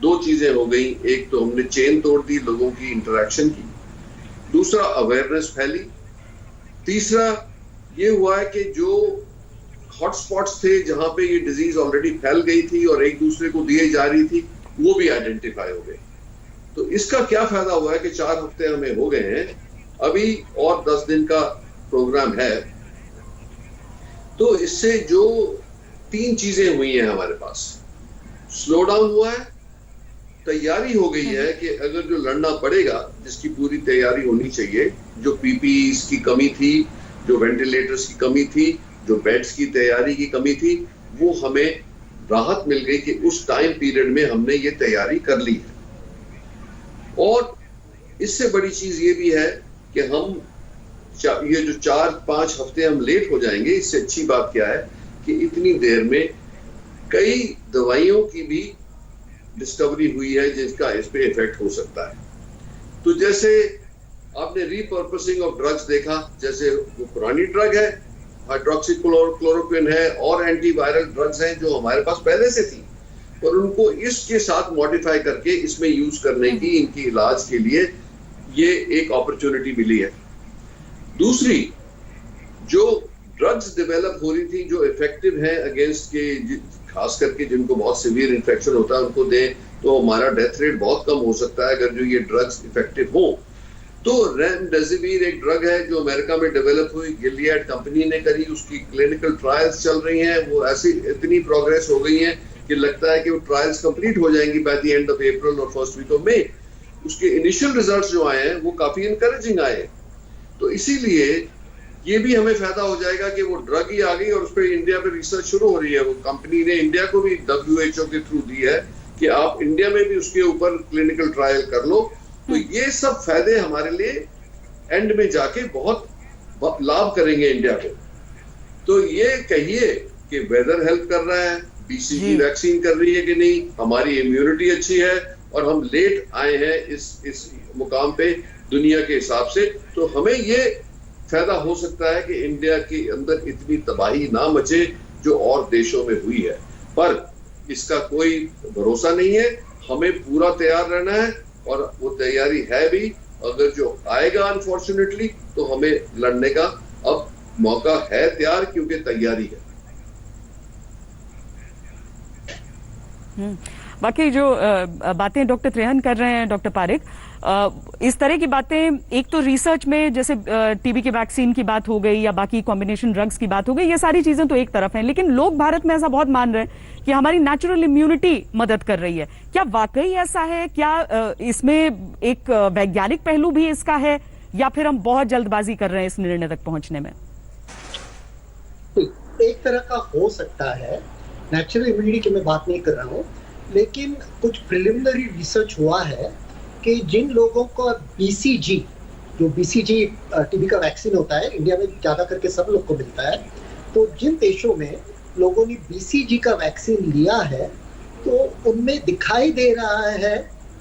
दो चीजें हो गई। एक तो हमने चेन तोड़ दी लोगों की इंटरेक्शन की, दूसरा अवेयरनेस फैली, तीसरा ये हुआ है कि जो हॉटस्पॉट्स थे जहां पे ये डिजीज ऑलरेडी फैल गई थी और एक दूसरे को दिए जा रही थी, वो भी आइडेंटिफाई हो गए। तो इसका क्या फायदा हुआ है कि 4 हफ्ते हमें हो गए हैं, अभी और 10 दिन का प्रोग्राम है। तो इससे जो 3 चीजें हुई हैं हमारे पास, स्लो डाउन हुआ है, तैयारी हो गई है कि अगर जो लड़ना पड़ेगा, जिसकी पूरी तैयारी होनी चाहिए, जो पीपीईस की कमी थी, जो वेंटिलेटर्स की कमी थी, जो बेड्स की तैयारी की कमी थी, वो हमें राहत मिल गई कि उस टाइम पीरियड में हमने ये तैयारी कर ली है। और इससे बड़ी चीज ये भी है कि हम ये जो 4-5 हफ्ते हम लेट हो जाएंगे, इससे अच्छी बात क्या है कि इतनी देर में कई दवाइयों की भी डिस्कवरी हुई है जिसका इस पे इफेक्ट हो सकता है। तो जैसे आपने रीपर्पसिंग ऑफ ड्रग्स देखा, जैसे वो पुरानी ड्रग है, हाइड्रोक्सीक्लोरोक्विन है, और एंटीवायरल ड्रग्स हैं जो हमारे पास पहले से थी, और उनको इसके साथ मॉडिफाई करके इसमें यूज करने की, इनकी इलाज के लिए ये एक अपॉर्चुनिटी मिली है। दूसरी, जो ड्रग्स डेवलप हो रही थी जो इफेक्टिव है अगेंस्ट के, खास करके जिनको बहुत सीवियर इन्फेक्शन होता है उनको दें, तो हमारा डेथ रेट बहुत कम हो सकता है अगर जो ये ड्रग्स इफेक्टिव हो। तो रेमडेसिविर एक ड्रग है जो अमेरिका में डेवलप हुई, गिलियड कंपनी ने करी, उसकी क्लिनिकल ट्रायल्स चल रही हैं, वो ऐसी इतनी प्रोग्रेस हो गई है कि लगता है कि वो ट्रायल्स कंप्लीट हो जाएंगी by the end of April और फर्स्ट वीक ऑफ मई। उसके इनिशियल रिजल्ट्स जो आए हैं वो काफी इनकरेजिंग आए। तो इसीलिए ये भी हमें फायदा हो जाएगा कि वो ड्रग ही आ गई और उस पर इंडिया पे रिसर्च शुरू हो रही है। वो कंपनी ने इंडिया को भी WHO के थ्रू दी है कि आप इंडिया में भी उसके ऊपर क्लिनिकल ट्रायल कर लो। तो ये सब फायदे हमारे लिए एंड में जाके बहुत लाभ करेंगे इंडिया को। तो ये कहिए कि वेदर हेल्प कर रहा है, BCG वैक्सीन कर रही है कि नहीं, हमारी इम्यूनिटी अच्छी है, और हम लेट आए हैं इस मुकाम पे दुनिया के हिसाब से, तो हमें ये फायदा हो सकता है कि इंडिया के अंदर इतनी तबाही ना मचे जो और देशों में हुई है। पर इसका कोई भरोसा नहीं है, हमें पूरा तैयार रहना है, और वो तैयारी है भी। अगर जो आएगा अनफॉर्चुनेटली, तो हमें लड़ने का अब मौका है तैयार, क्योंकि तैयारी है। बाकी जो बातें डॉक्टर त्रेहन कर रहे हैं, डॉक्टर पारिक, इस तरह की बातें, एक तो रिसर्च में जैसे टीबी के वैक्सीन की बात हो गई या बाकी कॉम्बिनेशन ड्रग्स की बात हो गई, ये सारी चीजें तो एक तरफ हैं, लेकिन लोग भारत में ऐसा बहुत मान रहे हैं कि हमारी नेचुरल इम्यूनिटी मदद कर रही है। क्या वाकई ऐसा है? क्या इसमें एक वैज्ञानिक पहलू भी इसका है, या फिर हम बहुत जल्दबाजी कर रहे हैं इस निर्णय तक पहुंचने में? एक तरह का हो सकता है, नेचुरल इम्यूनिटी की मैं बात नहीं कर रहा हूँ, लेकिन कुछ प्रिलिमिनरी रिसर्च हुआ है कि जिन लोगों को BCG, जो BCG टीबी का वैक्सीन होता है, इंडिया में ज्यादा करके सब लोग को मिलता है, तो जिन देशों में लोगों ने BCG का वैक्सीन लिया है तो उनमें दिखाई दे रहा है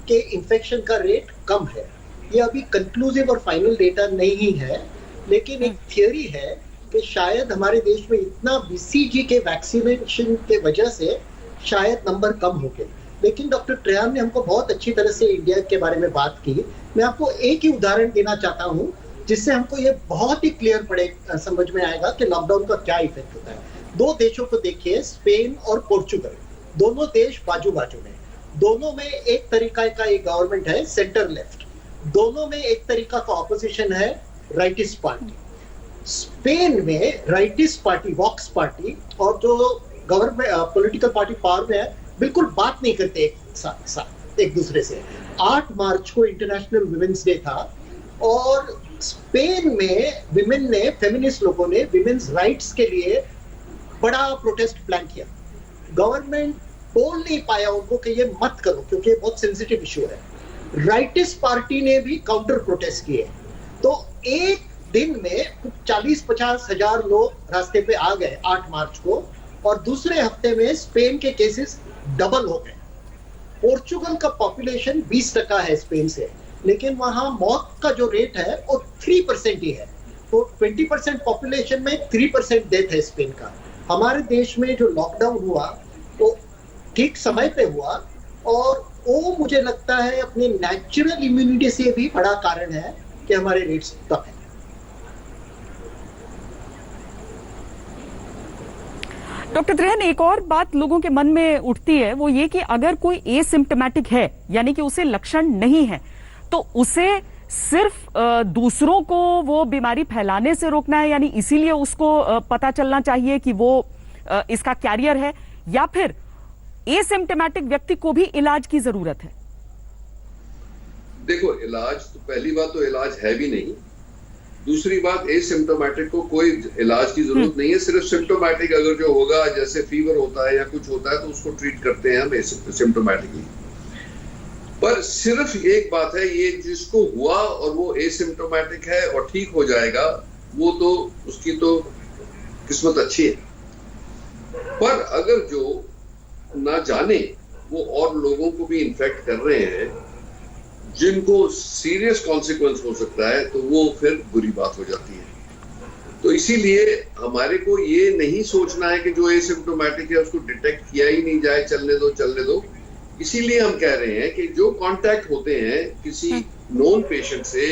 कि इन्फेक्शन का रेट कम है। ये अभी कंक्लूसिव और फाइनल डेटा नहीं है, लेकिन एक थियरी है कि शायद हमारे देश में इतना बीसीजी के वैक्सीनेशन के वजह से शायद नंबर कम हो गए। लेकिन डॉक्टर ट्रेहान ने हमको बहुत अच्छी तरह से इंडिया के बारे में बात की। मैं आपको एक ही उदाहरण देना चाहता हूं जिससे हमको ये बहुत ही क्लियर समझ में आएगा कि लॉकडाउन का क्या इफेक्ट होता है। दो देशों को देखिए, स्पेन और पोर्चुगल, दोनों देश बाजू बाजू में, दोनों में एक तरीका का एक गवर्नमेंट है सेंटर लेफ्ट, दोनों में एक तरीका का ऑपोजिशन है राइटिस्ट पार्टी। स्पेन में राइटिस्ट पार्टी वॉक्स पार्टी और जो गवर्नमेंट पॉलिटिकल पार्टी पावर में है बिल्कुल बात नहीं करते एक दूसरे से। 8 मार्च को इंटरनेशनल वुमेन्स डे था और स्पेन में विमेन ने, फेमिनिस्ट लोगों ने विमेन्स राइट्स के लिए बड़ा प्रोटेस्ट प्लान किया। गवर्नमेंट बोल नहीं पाया उनको कि ये मत करो क्योंकि ये बहुत सेंसिटिव इशू है। राइटिस्ट पार्टी ने भी काउंटर प्रोटेस्ट किए। तो एक दिन में 40-50 हजार लोग रास्ते पे आ गए 8 मार्च को, और दूसरे हफ्ते में स्पेन के केसेस डबल हो गए। पोर्चुगल का पॉपुलेशन 20% है स्पेन से, लेकिन वहां मौत का जो रेट है वो 3% ही है। तो 20% पॉपुलेशन में 3% डेथ है स्पेन का। हमारे देश में जो लॉकडाउन हुआ वो ठीक समय पे हुआ, और वो मुझे लगता है अपने नेचुरल इम्यूनिटी से भी बड़ा कारण है कि हमारे रेट्स कम है। डॉक्टर त्रेहन, एक और बात लोगों के मन में उठती है, वो ये कि अगर कोई एसिम्प्टोमेटिक है, यानी कि उसे लक्षण नहीं है, तो उसे सिर्फ दूसरों को वो बीमारी फैलाने से रोकना है, यानी इसीलिए उसको पता चलना चाहिए कि वो इसका कैरियर है, या फिर एसिम्प्टोमेटिक व्यक्ति को भी इलाज की जरूरत है? देखो, इलाज तो पहली बात तो इलाज है भी नहीं। दूसरी बात, एसिम्प्टोमेटिक को कोई इलाज की जरूरत नहीं है। सिर्फ सिम्प्टोमेटिक अगर जो होगा, जैसे फीवर होता है या कुछ होता है, तो उसको ट्रीट करते हैं हम सिम्प्टोमेटिकली। पर सिर्फ एक बात है, ये जिसको हुआ और वो एसिम्प्टोमेटिक है और ठीक हो जाएगा, वो तो उसकी तो किस्मत अच्छी है। पर अगर जो ना जाने वो और लोगों को भी इन्फेक्ट कर रहे हैं, जिनको सीरियस कॉन्सिक्वेंस हो सकता है, तो वो फिर बुरी बात हो जाती है। तो इसीलिए हमारे को ये नहीं सोचना है कि जो एसिम्प्टोमेटिक है उसको डिटेक्ट किया ही नहीं जाए, चलने दो। इसीलिए हम कह रहे हैं कि जो कांटेक्ट होते हैं किसी नोन पेशेंट से,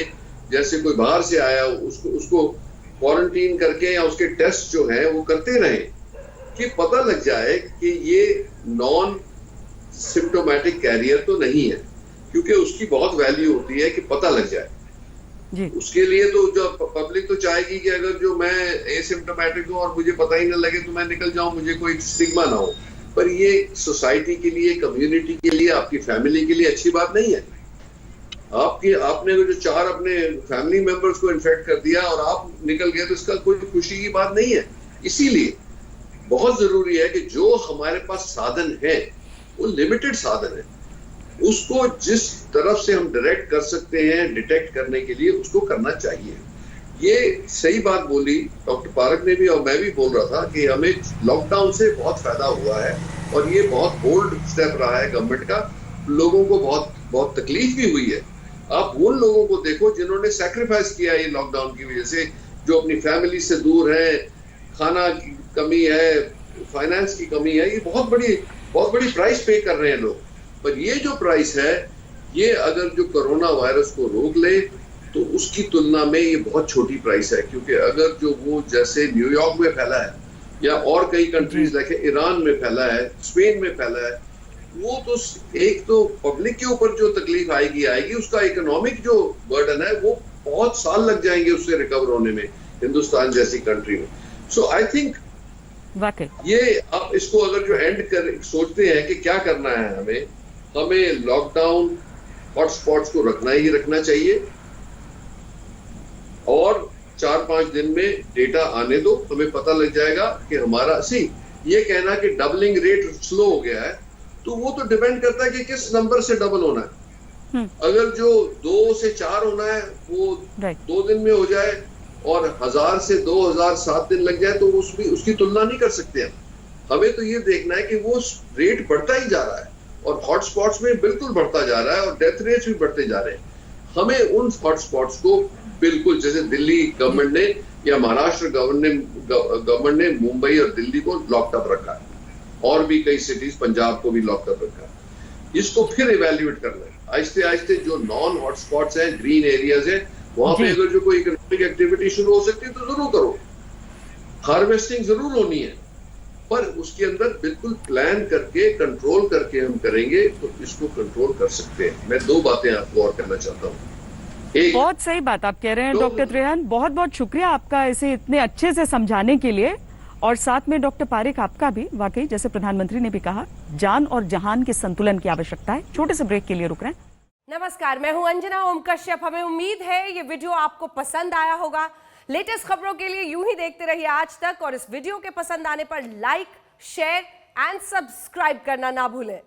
जैसे कोई बाहर से आया, उसको क्वारंटीन करके या उसके टेस्ट जो है वो करते रहें कि पता लग जाए कि ये नॉन सिम्प्टोमेटिक कैरियर तो नहीं है, क्योंकि उसकी बहुत वैल्यू होती है कि पता लग जाए जी। उसके लिए तो जो पब्लिक तो चाहेगी कि अगर जो मैं एसिम्प्टोमेटिक हूं और मुझे पता ही न लगे तो मैं निकल जाऊं, मुझे कोई स्टिग्मा ना हो। पर ये सोसाइटी के लिए, कम्युनिटी के लिए, आपकी फैमिली के लिए अच्छी बात नहीं है। आपने जो 4 अपने फैमिली मेंबर्स को इन्फेक्ट कर दिया और आप निकल गए, तो इसका कोई खुशी की बात नहीं है। इसीलिए बहुत जरूरी है कि जो हमारे पास साधन है वो लिमिटेड साधन है, उसको जिस तरफ से हम डायरेक्ट कर सकते हैं डिटेक्ट करने के लिए, उसको करना चाहिए। ये सही बात बोली डॉक्टर पारक ने भी और मैं भी बोल रहा था कि हमें लॉकडाउन से बहुत फायदा हुआ है और ये बहुत बोल्ड स्टेप रहा है गवर्नमेंट का। लोगों को बहुत तकलीफ भी हुई है। आप उन लोगों को देखो जिन्होंने सैक्रिफाइस किया ये लॉकडाउन की वजह से, जो अपनी फैमिली से दूर है, खाना की कमी है, फाइनेंस की कमी है, ये बहुत बड़ी प्राइस पे कर रहे हैं लोग। पर ये जो प्राइस है, ये अगर जो कोरोना वायरस को रोक ले तो उसकी तुलना में ये बहुत छोटी प्राइस है। क्योंकि अगर जो वो जैसे न्यूयॉर्क में फैला है या और कई कंट्रीज लाइक ईरान में फैला है, स्पेन में फैला है, वो तो एक तो पब्लिक के ऊपर जो तकलीफ आएगी, उसका इकोनॉमिक जो बर्डन है वो बहुत साल लग जाएंगे उससे रिकवर होने में, हिंदुस्तान जैसी कंट्री में। सो आई थिंक ये आप इसको अगर जो एंड कर सोचते हैं कि क्या करना है, हमें लॉकडाउन हॉटस्पॉट्स को रखना चाहिए और 4-5 दिन में डेटा आने दो, हमें पता लग जाएगा कि हमारा ये कहना कि डबलिंग रेट स्लो हो गया है, तो वो तो डिपेंड करता है कि किस नंबर से डबल होना है। अगर जो 2 से 4 होना है वो 2 दिन में हो जाए और 1000 से 2000 7 दिन लग जाए, तो उसकी तुलना नहीं कर सकते हम। हमें तो ये देखना है कि वो रेट बढ़ता ही जा रहा है और हॉटस्पॉट्स में बिल्कुल बढ़ता जा रहा है और डेथ रेट्स भी बढ़ते जा रहे हैं। हमें उन हॉटस्पॉट्स को बिल्कुल, जैसे दिल्ली गवर्नमेंट ने या महाराष्ट्र गवर्नमेंट ने मुंबई और दिल्ली को लॉकडाउन रखा है, और भी कई सिटीज, पंजाब को भी लॉकडाउन रखा है, इसको फिर इवेल्युएट करना है आहिस्ते आहिस्ते। जो नॉन हॉटस्पॉट्स हैं, ग्रीन एरियाज है, वहां पे अगर जो कोई इकोनॉमिक एक्टिविटी शुरू हो सकती है तो जरूर करो, हार्वेस्टिंग जरूर होनी है, पर उसके अंदर बिल्कुल प्लान करके, कंट्रोल करके हम करेंगे तो इसको कंट्रोल कर सकते हैं। मैं दो बातें आपको और कहना चाहता हूँ। बहुत सही बात आप कह रहे हैं डॉक्टर त्रेहान, बहुत बहुत शुक्रिया आपका इसे इतने अच्छे से समझाने के लिए। और साथ में डॉक्टर पारेख आपका भी, वाकई जैसे प्रधानमंत्री ने भी कहा, जान और जहान के संतुलन की आवश्यकता है। छोटे से ब्रेक के लिए रुक रहे हैं। नमस्कार, मैं हूं अंजना ओम कश्यप। हमें उम्मीद है ये वीडियो आपको पसंद आया होगा। लेटेस्ट खबरों के लिए यूं ही देखते रहिए आज तक, और इस वीडियो के पसंद आने पर लाइक, शेयर एंड सब्सक्राइब करना ना भूलें।